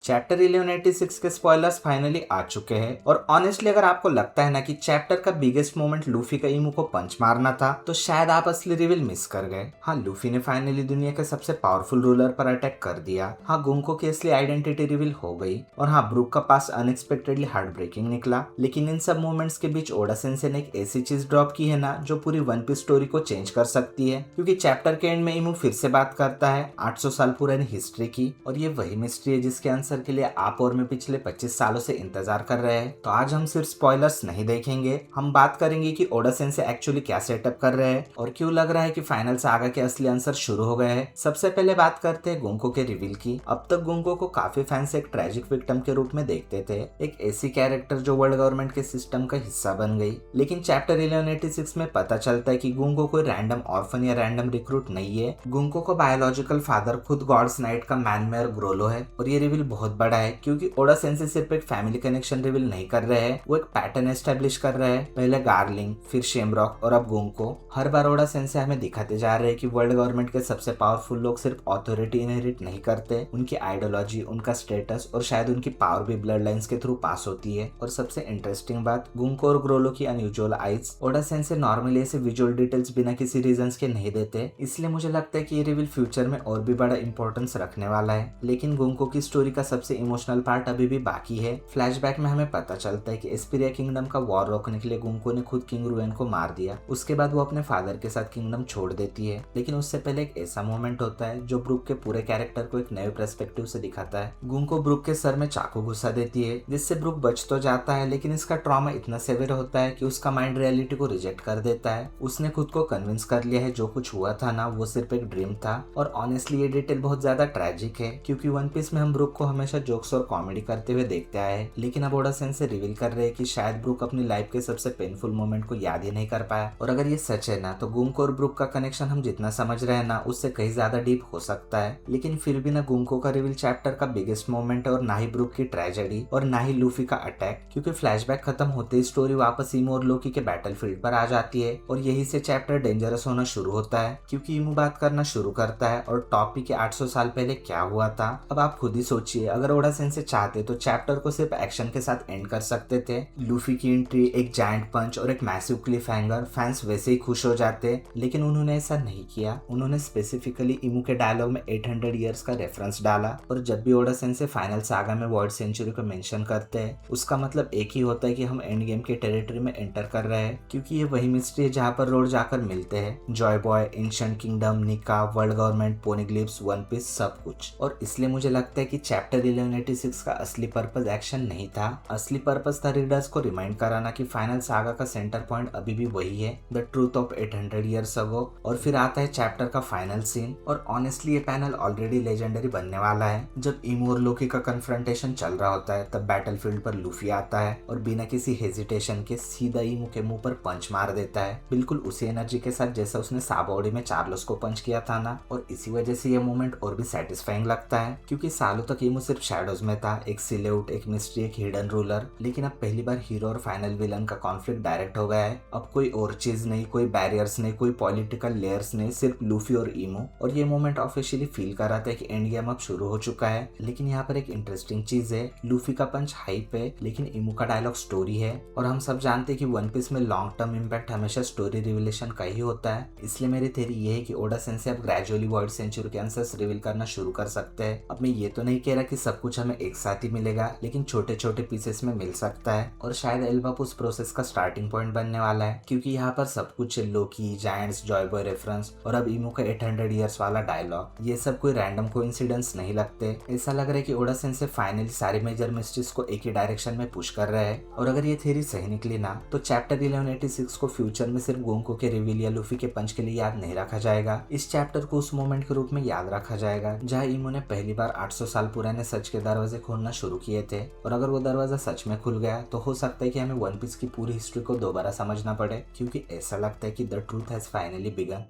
Chapter 1186 के spoilers finally आ चुके हैं और ऑनेस्टली अगर आपको लगता है ना कि चैप्टर का बिगेस्ट मोमेंट लूफी का इमू को पंच मारना था तो शायद आप असली रिवील मिस कर गए। हाँ, लूफी ने फाइनली दुनिया के सबसे पावरफुल रूलर पर अटैक कर दिया। हाँ, गुंको की असली आइडेंटिटी रिवील हो गई और हाँ, ब्रूक का पास अनएक्सपेक्टेडली हार्ट ब्रेकिंग निकला। लेकिन इन सब मोमेंट्स के बीच ओडा सेंसे ने एक ऐसी चीज ड्रॉप की है ना जो पूरी वन पीस स्टोरी को चेंज कर सकती है, क्योंकि चैप्टर के एंड में इमू फिर से बात करता है 800 साल पुरानी हिस्ट्री की और ये वही मिस्ट्री है जिसके आंसर के लिए आप और मैं पिछले 25 सालों से इंतजार कर रहे हैं। तो आज हम सिर्फ स्पॉयलर्स नहीं देखेंगे, हम बात करेंगे कि ओडा सेंसे एक्चुअली क्या सेटअप कर रहे हैं और क्यों लग रहा है कि फाइनल सागा के असली आंसर शुरू हो गए हैं। सबसे पहले बात करते हैं गुंको के रिवील की। अब तक गुंको को काफी फैंस एक ट्रेजिक विक्टिम के रूप में देखते थे, एक ऐसी कैरेक्टर जो वर्ल्ड गवर्नमेंट के सिस्टम का हिस्सा बन गई। लेकिन चैप्टर 1186 में पता चलता है कि गुंको कोई रैंडम ऑर्फन या रैंडम रिक्रूट नहीं है। गुंको को बायोलॉजिकल फादर खुद गॉड्स नाइट का मैनमेयर ग्रोलो है और ये रिवील बहुत बड़ा है क्योंकि ओडा सेंसे सिर्फ एक फैमिली कनेक्शन रिवील नहीं कर रहे हैं, वो एक पैटर्न एस्टेब्लिश कर रहे हैं। पहले गार्लिंग, फिर शेमरॉक और अब गुंको। हर बार ओडा सेंसे हमें दिखाते जा रहे हैं कि वर्ल्ड गवर्नमेंट के सबसे पावरफुल लोग सिर्फ ऑथोरिटी इनहेरिट नहीं करते, उनकी आइडियोलॉजी, उनका स्टेटस और शायद उनकी पावर भी ब्लड लाइंस के थ्रू पास होती है। और सबसे इंटरेस्टिंग बात, गुंको और ग्रोलो की unusual eyes. Oda sensei normally ऐसे विजुअल डिटेल्स बिना किसी रीजंस के नहीं देते, इसलिए मुझे लगता है कि ये रिवील फ्यूचर में और भी बड़ा इंपॉर्टेंस रखने वाला है। लेकिन गुंको की स्टोरी का सबसे इमोशनल पार्ट अभी भी बाकी है। फ्लैशबैक में हमें पता चलता है कि एस्पिरिया किंगडम का वॉर रोकने के लिए गुंको ने खुद किंग रुएन को मार दिया। उसके बाद वो अपने फादर के साथ किंगडम छोड़ देती है। लेकिन उससे पहले एक ऐसा मोमेंट होता है जो ब्रूक के पूरे कैरेक्टर को एक नए पर्सपेक्टिव से दिखाता है। गुंको ब्रूक के सर में चाकू घुसा देती है, जिससे ब्रूक बच तो जाता है, लेकिन इसका ट्रॉमा इतना सेवियर होता है कि उसका माइंड रियलिटी को रिजेक्ट कर देता है। उसने खुद को कन्विंस कर लिया है जो कुछ हुआ था ना वो सिर्फ एक ड्रीम था। और ऑनेस्टली ये डिटेल बहुत ज्यादा ट्रेजिक है क्योंकि वन पीस में हम ब्रूक को हमेशा जोक्स और कॉमेडी करते हुए देखते आए हैं, लेकिन अब ओडा सेंसे रिवील कर रहे हैं कि शायद ब्रूक अपनी लाइफ के सबसे पेनफुल मोमेंट को याद ही नहीं कर पाया। और अगर ये सच है ना तो गुंको और ब्रूक का कनेक्शन हम जितना समझ रहे हैं ना उससे कहीं ज्यादा डीप हो सकता है। लेकिन फिर भी ना गुंको का रिवील चैप्टर का बिगेस्ट मोमेंट है और ना ही ब्रूक की ट्रेजेडी और ना ही लूफी का अटैक, क्योंकि फ्लैशबैक खत्म होते ही स्टोरी वापस इमो और लोकी के बैटलफील्ड पर आ जाती है और यही से चैप्टर डेंजरस होना शुरू होता है क्योंकि इमो बात करना शुरू करता है और टॉपिक के 800 साल पहले क्या हुआ था। अब आप खुद ही सोचिए, अगर ओडा सेंसे चाहते तो चैप्टर को सिर्फ एक्शन के साथ एंड कर सकते थे। लूफी की एंट्री, एक जायंट पंच और एक मैसिव क्लिफ हैंगर, फैंस वैसे ही खुश हो जाते, लेकिन उन्होंने ऐसा नहीं किया। उन्होंने स्पेसिफिकली इमू के डायलॉग में 800 इयर्स का रेफरेंस डाला और जब भी ओडा सेंसे फाइनल सागा में वर्ल्ड सेंचुरी को मेंशन करते हैं उसका मतलब एक ही होता है कि हम एंड गेम के टेरिटरी में एंटर कर रहे हैं, क्योंकि ये वही मिस्ट्री है जहाँ पर रोड जाकर मिलते हैं जॉय बॉय, एंशिएंट किंगडम, निका, वर्ल्ड गवर्नमेंट, पोनीग्लिप्स, वन पीस, सब कुछ। और इसलिए मुझे लगता है कि चैप्टर 1186 का असली पर्पस एक्शन नहीं था, असली पर्पस था रीडर्स को रिमाइंड कराना कि फाइनल सागा का सेंटर पॉइंट अभी भी वही है, the truth of 800 years ago. और फिर आता है चैप्टर का फाइनल सीन और ऑनेस्टली ये पैनल ऑलरेडी लेजेंडरी बनने वाला है। जब इमू और लोकी का कन्फ्रंटेशन चल रहा होता है तब बैटलफील्ड पर लूफी आता है और बिना किसी हेजिटेशन के सीधा इमू के मुंह पर पंच मार देता है, बिल्कुल उसी एनर्जी के साथ जैसा उसने साबोडी में चार्लोस को पंच किया था ना। और इसी वजह से ये मोमेंट और भी सेटिस्फाइंग लगता है क्योंकि सालों तक इमू सिर्फ शैडोज में था, एक सिलेउट, एक मिस्ट्री, एक हिडन रूलर, लेकिन अब पहली बार हीरो और फाइनल विलन का कॉन्फ्लिक्ट डायरेक्ट हो गया है। अब कोई और चीज नहीं, कोई बैरियर्स नहीं, कोई पॉलिटिकल लेयर्स नहीं, सिर्फ लूफी और इमू। और ये मोमेंट ऑफिशियली फील कर रहा था कि एंड गेम अब शुरू हो चुका है। लेकिन यहाँ पर एक इंटरेस्टिंग चीज है, लूफी का पंच हाइप है लेकिन इमू का डायलॉग स्टोरी है। और हम सब जानते हैं कि वन पीस में लॉन्ग टर्म इम्पैक्ट हमेशा स्टोरी रिविलेशन का ही होता है। इसलिए मेरी थ्योरी ये है कि ओडा सेंसे अब ग्रेजुअली वर्ल्ड सेंचुरी के आंसर्स रिवील करना शुरू कर सकते हैं। अब मैं ये तो नहीं कह रहा कि सब कुछ हमें एक साथ ही मिलेगा, लेकिन छोटे छोटे पीसेस में मिल सकता है। और शायद एल्बाप उस प्रोसेस का स्टार्टिंग पॉइंट बनने वाला है क्योंकि यहाँ पर सब कुछ है, लोकी, जायंट्स, जॉय बॉय रेफरेंस और अब इमू का 800 इयर्स वाला डायलॉग, ये सब कोई रैंडम कोइंसिडेंस नहीं लगते। ऐसा लग रहा है कि ओडा सेंसे फाइनली सारी मेजर मिस्ट्रीज को एक ही डायरेक्शन में पुश कर रहे हैं। और अगर ये थ्योरी सही निकली ना तो चैप्टर 1186 को फ्यूचर में सिर्फ गोंको के रिवील या लूफी के पंच के लिए याद नहीं रखा जाएगा, इस चैप्टर को उस मोमेंट के रूप में याद रखा जाएगा जहाँ इमू ने पहली बार 800 साल पुराने सच के दरवाजे खोलना शुरू किए थे। और अगर वो दरवाजा सच में खुल गया तो हो सकता है कि हमें वन पीस की पूरी हिस्ट्री को दोबारा समझना पड़े, क्योंकि ऐसा लगता है कि the truth has finally begin.